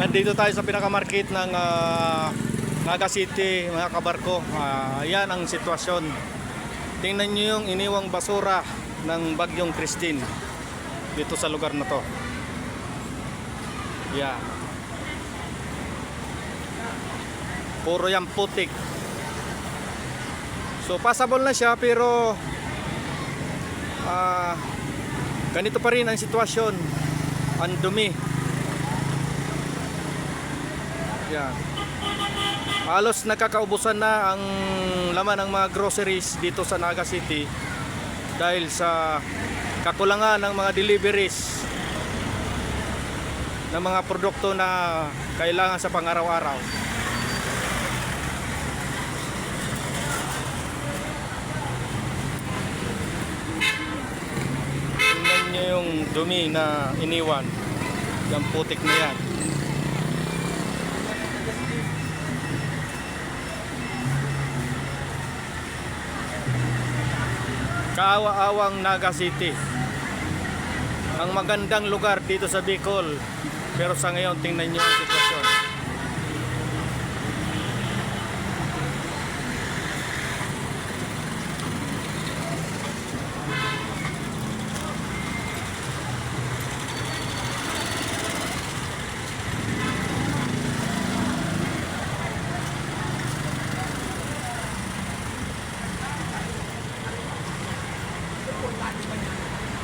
Nandito tayo sa pinakamarket ng Naga City, mga kabarko. Ayan ang sitwasyon. Tingnan nyo yung iniwang basura ng Bagyong Christine dito sa lugar na to. Yan. Puro yan putik. So passable na siya, pero ganito pa rin ang sitwasyon. Ang dumi. Yan. Halos nakakaubusan na ang laman ng mga groceries dito sa Naga City dahil sa kakulangan ng mga deliveries ng mga produkto na kailangan sa pang-araw-araw. Tingnan nyo yung dumi na iniwan. Yung putik na yan. Kaawa-awang Naga City. Ang magandang lugar dito sa Bicol, pero sa ngayon tingnan nyo ang sitwasyon.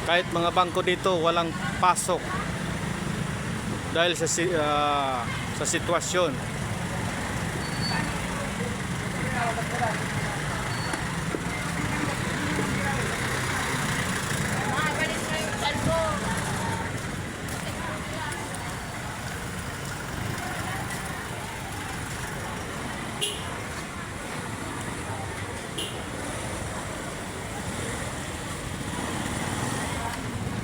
Kahit mga bangko dito walang pasok dahil sa sitwasyon.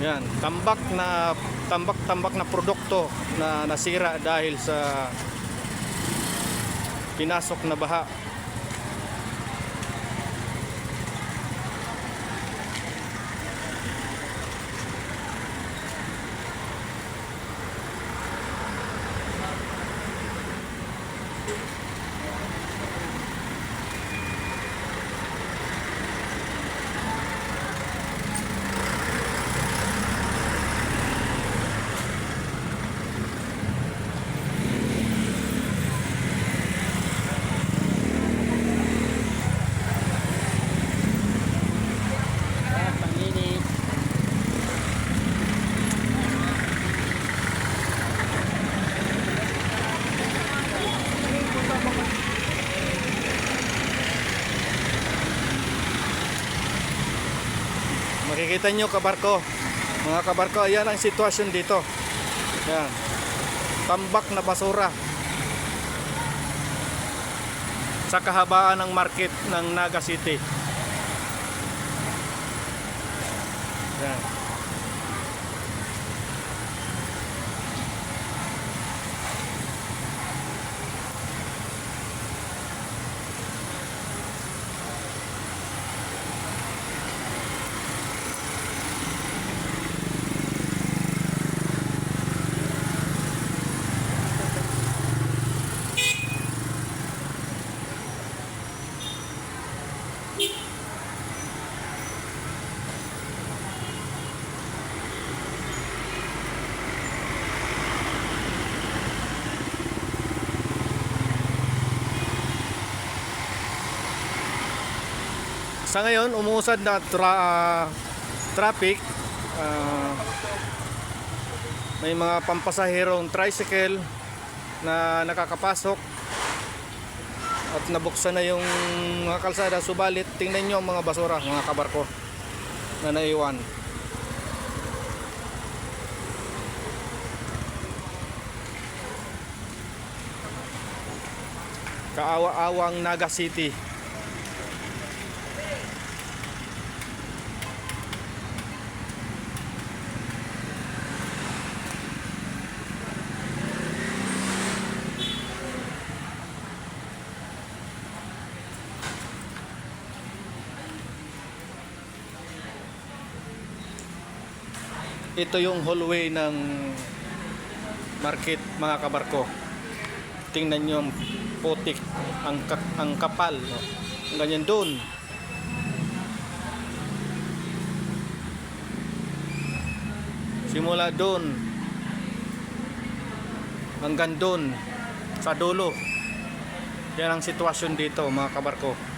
Yan, tambak na produkto na nasira dahil sa pinasok na baha. Makikita nyo kabarko, mga kabarko, ayan ang sitwasyon dito. Yan, tambak na basura sa kahabaan ng market ng Naga City. Yan. Sa ngayon, umuusad na traffic. May mga pampasahirong tricycle na nakakapasok at nabuksan na yung mga kalsada. Subalit, tingnan nyo ang mga basura, mga kabarko, na naiwan. Kaawa-awang Naga City. Ito yung hallway ng market mga kabarko. Tingnan nyo ang putik, ang kapal, no? Ganyan doon. Simula doon hanggang doon sa dulo. Yan ang sitwasyon dito mga kabarko.